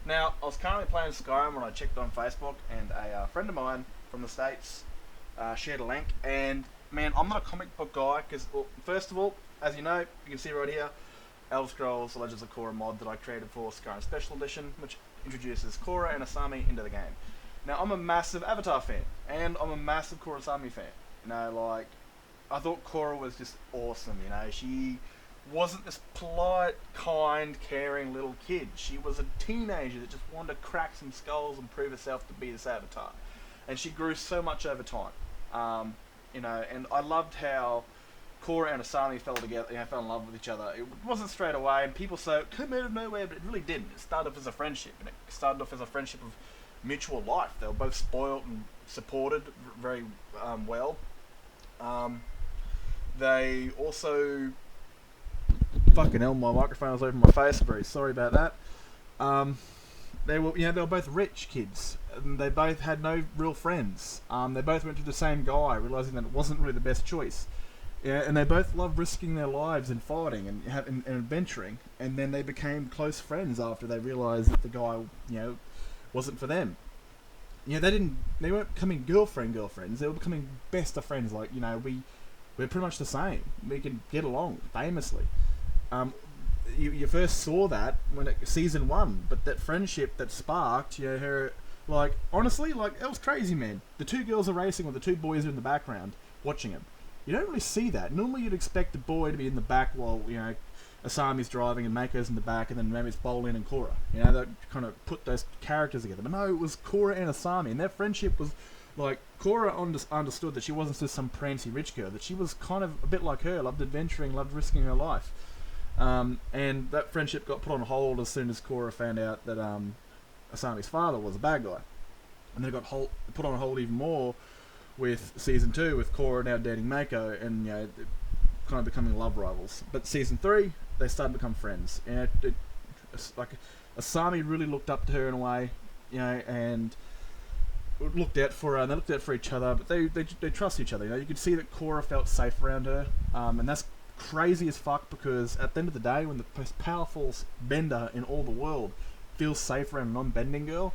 Now, I was currently playing Skyrim when I checked on Facebook, and a friend of mine from the States shared a link. And man, I'm not a comic book guy because, well, first of all, as you know, you can see right here, Elder Scrolls: The Legends of Korra mod that I created for Skyrim Special Edition, which introduces Korra and Asami into the game. Now, I'm a massive Avatar fan, and I'm a massive Korra Asami fan. Like, I thought Korra was just awesome. She wasn't this polite, kind, caring little kid. She was a teenager that just wanted to crack some skulls and prove herself to be this Avatar. And she grew so much over time. And I loved how Korra and Asami fell together, fell in love with each other. It wasn't straight away, and people say it came out of nowhere, but it really didn't. It started off as a friendship, and it started off as a friendship of mutual life. They were both spoiled and supported very well. Um, they also, fucking hell, my microphone was over my face. Very sorry about that. They were both rich kids, and they both had no real friends. They both went to the same guy, realizing that it wasn't really the best choice. Yeah, and they both loved risking their lives and fighting and adventuring. And then they became close friends after they realized that the guy, wasn't for them. They weren't becoming girlfriends. They were becoming best of friends. Like, we're pretty much the same. We can get along famously. You first saw that season 1, but that friendship that sparked, her, like, honestly, like, it was crazy, man. The two girls are racing with the two boys are in the background watching them. You don't really see that. Normally you'd expect the boy to be in the back while, Asami's driving and Mako's in the back, and then maybe it's Bolin and Korra. That kind of put those characters together. But no, it was Korra and Asami, and their friendship was, like, Korra understood that she wasn't just some prancy rich girl, that she was kind of a bit like her, loved adventuring, loved risking her life. And that friendship got put on hold as soon as Korra found out that Asami's father was a bad guy. And then it got put on hold even more with season 2, with Korra now dating Mako, and kind of becoming love rivals. But season 3, they started to become friends. Like, Asami really looked up to her in a way, and looked out for her, and they looked out for each other. But they trust each other. You could see that Korra felt safe around her, and that's crazy as fuck, because at the end of the day, when the most powerful bender in all the world feels safe around a non-bending girl,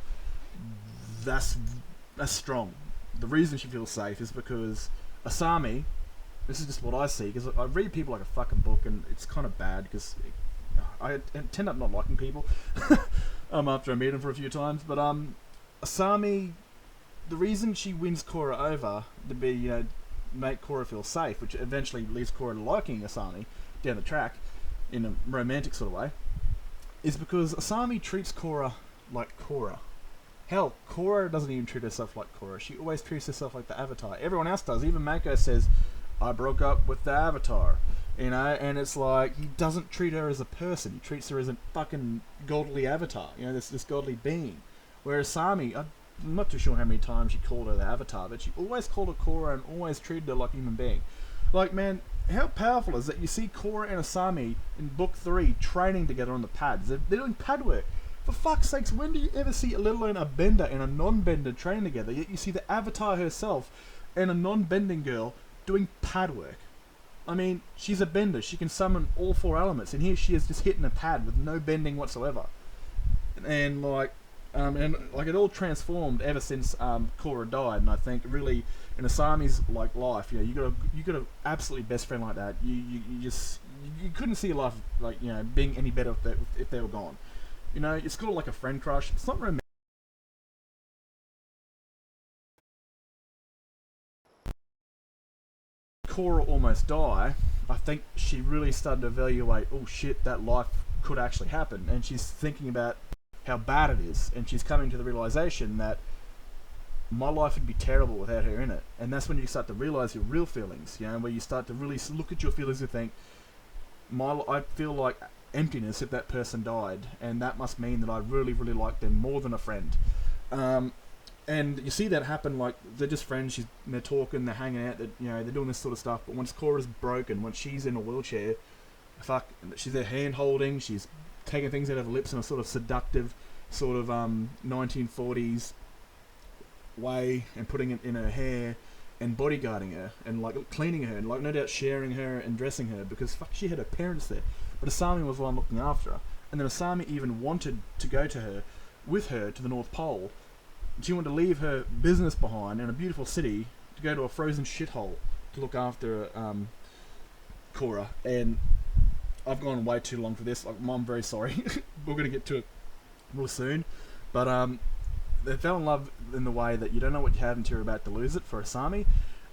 that's strong. The reason she feels safe is because Asami, this is just what I see, because I read people like a fucking book, and it's kind of bad, because I tend up not liking people after I meet them for a few times, but Asami, the reason she wins Korra over to be, make Korra feel safe, which eventually leads Korra to liking Asami down the track in a romantic sort of way, is because Asami treats Korra like Korra. Hell, Korra doesn't even treat herself like Korra. She always treats herself like the Avatar. Everyone else does. Even Mako says, I broke up with the Avatar. And it's like, he doesn't treat her as a person. He treats her as a fucking godly Avatar. This godly being. Whereas Asami, I'm not too sure how many times she called her the Avatar, but she always called her Korra and always treated her like a human being. Like, man, how powerful is that? You see Korra and Asami in book 3 training together on the pads. They're doing pad work. For fuck's sakes, when do you ever see, let alone a bender and a non-bender train together? Yet you see the Avatar herself and a non-bending girl doing pad work. I mean, she's a bender. She can summon all 4 elements, and here she is just hitting a pad with no bending whatsoever. And it all transformed ever since Korra died. And I think really in Asami's life, you got a absolutely best friend like that. You couldn't see your life being any better if they were gone. It's called like a friend crush. It's not romantic. Korra almost die, I think she really started to evaluate, oh shit, that life could actually happen. And she's thinking about how bad it is. And she's coming to the realization that my life would be terrible without her in it. And that's when you start to realize your real feelings, where you start to really look at your feelings and think, I feel like emptiness if that person died, and that must mean that I really, really like them more than a friend. And you see that happen, like, they're just friends, they're talking, they're hanging out, they're doing this sort of stuff, but once Korra's broken, once she's in a wheelchair, she's there hand holding, she's taking things out of her lips in a sort of seductive, sort of 1940s way, and putting it in her hair, and bodyguarding her, and like cleaning her, and like no doubt sharing her and dressing her, because she had her parents there. But Asami was the one looking after her. And then Asami even wanted to go to her with her to the North Pole. She wanted to leave her business behind in a beautiful city to go to a frozen shithole to look after Korra. And I've gone way too long for this. I'm very sorry. We're going to get to it real soon. But they fell in love in the way that you don't know what you have until you're about to lose it for Asami.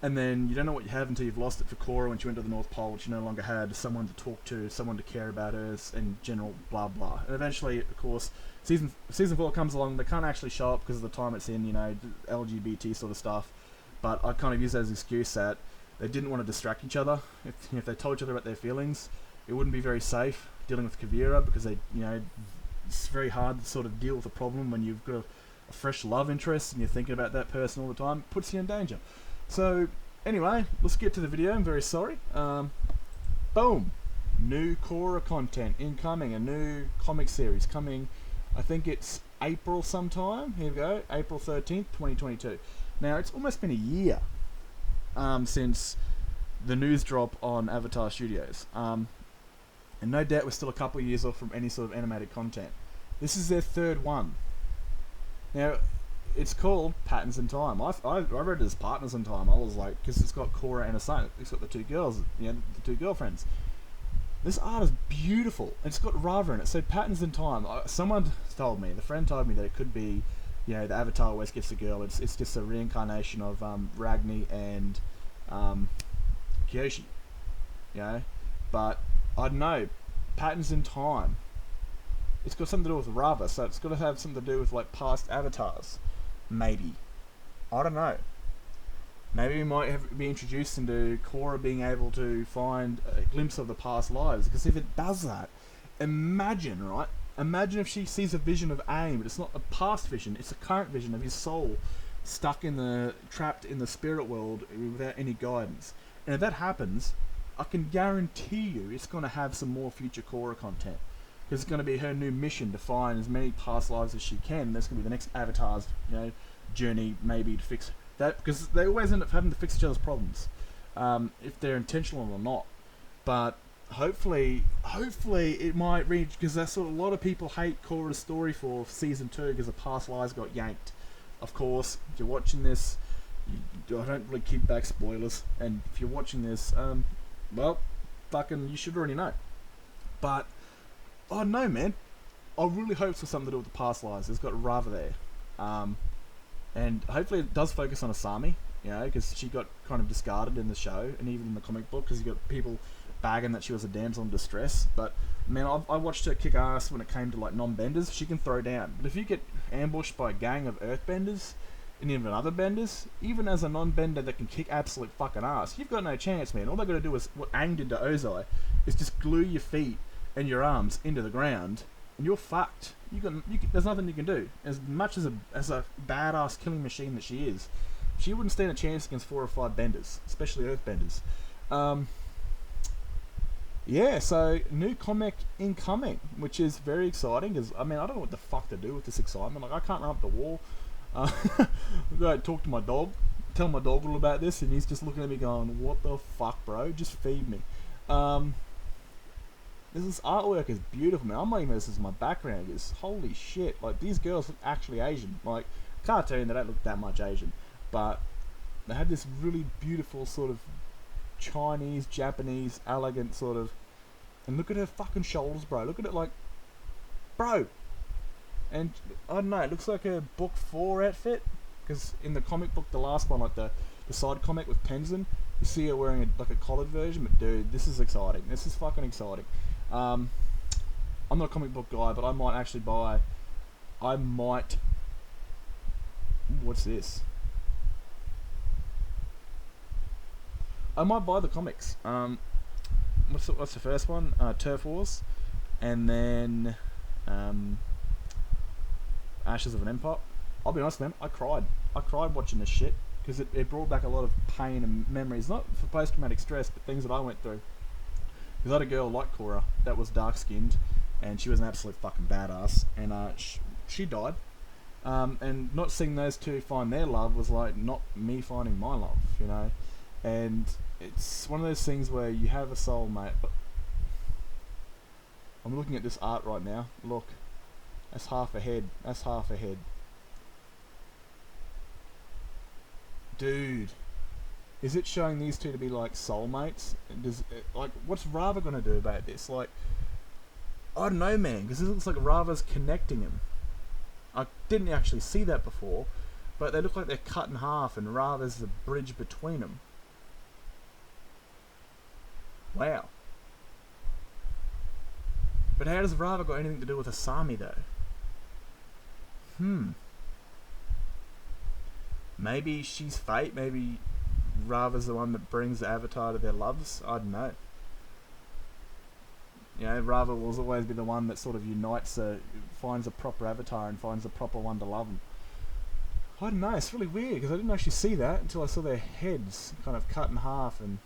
And then you don't know what you have until you've lost it for Korra when she went to the North Pole, and she no longer had someone to talk to, someone to care about her, and general blah blah. And eventually, of course, season 4 comes along. They can't actually show up because of the time it's in, you know, LGBT sort of stuff. But I kind of use that as an excuse that they didn't want to distract each other. If they told each other about their feelings, it wouldn't be very safe dealing with Kavira, because they, you know, it's very hard to sort of deal with a problem when you've got a fresh love interest and you're thinking about that person all the time. It puts you in danger. So, anyway, let's get to the video. I'm very sorry. Boom! New Korra content incoming. A new comic series coming, I think it's April sometime. Here we go. April 13th, 2022. Now, it's almost been a year since the news drop on Avatar Studios. And no doubt we're still a couple of years off from any sort of animated content. This is their third one. Now, it's called Patterns in Time. I read it as Partners in Time. I was like, because it's got Korra and a son. It's got the two girls, you know, the two girlfriends. This art is beautiful. It's got Rava in it. So Patterns in Time. Someone told me, the friend told me that it could be, you know, the Avatar always gets the girl. It's just a reincarnation of Ragni and Kyoshi. You know, but I don't know. Patterns in Time. It's got something to do with Rava, so it's got to have something to do with like past avatars. Maybe. I don't know. Maybe we might be introduced into Korra being able to find a glimpse of the past lives. Because if it does that, imagine, right? Imagine if she sees a vision of Aang, but it's not a past vision, it's a current vision of his soul trapped in the spirit world without any guidance. And if that happens, I can guarantee you it's going to have some more future Korra content. Because it's going to be her new mission to find as many past lives as she can. And that's going to be the next Avatar's, you know, journey, maybe to fix that. Because they always end up having to fix each other's problems, if they're intentional or not. But hopefully it might reach, because that's what a lot of people hate Korra's story for season 2, because the past lives got yanked. Of course, if you're watching this, I don't really keep back spoilers. And if you're watching this, well, fucking, you should already know. But oh no, man! I really hope it's something to do with the past lives. It's got Rava there, and hopefully it does focus on Asami. You know, because she got kind of discarded in the show and even in the comic book, because you got people bagging that she was a damsel in distress. But man, I watched her kick ass when it came to like non-benders. She can throw down, but if you get ambushed by a gang of earthbenders and even other benders, even as a non-bender that can kick absolute fucking ass, you've got no chance, man. All they got to do is what Aang did to Ozai, is just glue your feet and your arms into the ground, and you're fucked. There's nothing you can do. As much as a badass killing machine that she is, she wouldn't stand a chance against 4 or 5 benders, especially earthbenders. Yeah, so new comic incoming, which is very exciting. Because I mean, I don't know what the fuck to do with this excitement. Like, I can't run up the wall. I've got to talk to my dog, tell my dog all about this, and he's just looking at me going, "What the fuck, bro? Just feed me." This artwork is beautiful, man. I'm not even this is my background. Is holy shit! Like, these girls look actually Asian. Like, cartoon, they don't look that much Asian, but they have this really beautiful sort of Chinese, Japanese, elegant sort of. And look at her fucking shoulders, bro. Look at it, like, bro. And I don't know. It looks like a book 4 outfit, because in the comic book, the last one, like the side comic with Tenzin, you see her wearing like a collared version. But dude, this is exciting. This is fucking exciting. I'm not a comic book guy, but I might actually buy. What's this? I might buy the comics. What's the first one? Turf Wars, and then Ashes of an Empire. I'll be honest, man. I cried watching this shit, because it brought back a lot of pain and memories, not for post-traumatic stress, but things that I went through. Because I had a girl like Korra that was dark-skinned, and she was an absolute fucking badass, and she died. And not seeing those two find their love was like not me finding my love, you know. And it's one of those things where you have a soulmate. But I'm looking at this art right now. Look, That's half a head. That's half a head. Dude. Is it showing these two to be like soulmates? Like, what's Rava gonna do about this? Like, I don't know, man, because it looks like Rava's connecting him. I didn't actually see that before, but they look like they're cut in half and Rava's the bridge between them. Wow. But how does Rava got anything to do with Asami, though? Maybe she's fate, maybe Rava's the one that brings the avatar to their loves. I don't know. You know, Rava will always be the one that sort of unites, finds a proper avatar and finds a proper one to love them. I don't know, it's really weird because I didn't actually see that until I saw their heads kind of cut in half, and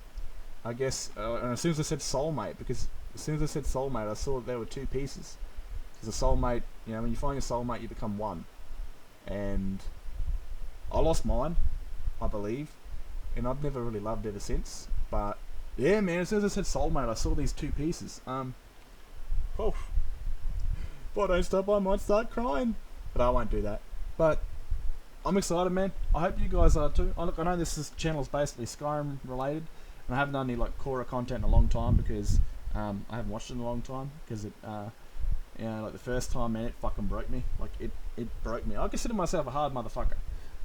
I guess, and as soon as I said soulmate, because as soon as I said soulmate, I saw that there were two pieces. Because a soulmate, you know, when you find your soulmate, you become one. And I lost mine, I believe, and I've never really loved ever since. But yeah, man, as soon as I said soulmate, I saw these two pieces. Oh, if I don't stop, I might start crying, but I won't do that. But I'm excited, man. I hope you guys are too. I know this channel is basically Skyrim related, and I haven't done any like Korra content in a long time because I haven't watched it in a long time because it, you know, like the first time, man, it fucking broke me. Like it broke me. I consider myself a hard motherfucker.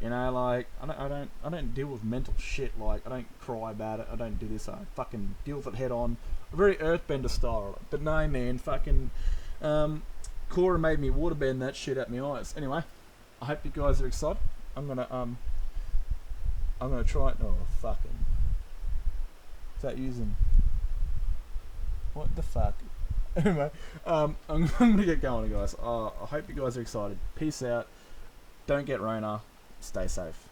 You know, like I don't deal with mental shit. Like I don't cry about it. I don't do this. I fucking deal with it head on. A very Earthbender style. But no, man, fucking Korra made me waterbend that shit at my eyes. Anyway, I hope you guys are excited. I'm gonna try it. Oh fucking! Is that using? What the fuck? Anyway, I'm gonna get going, guys. I hope you guys are excited. Peace out. Don't get Rona. Stay safe.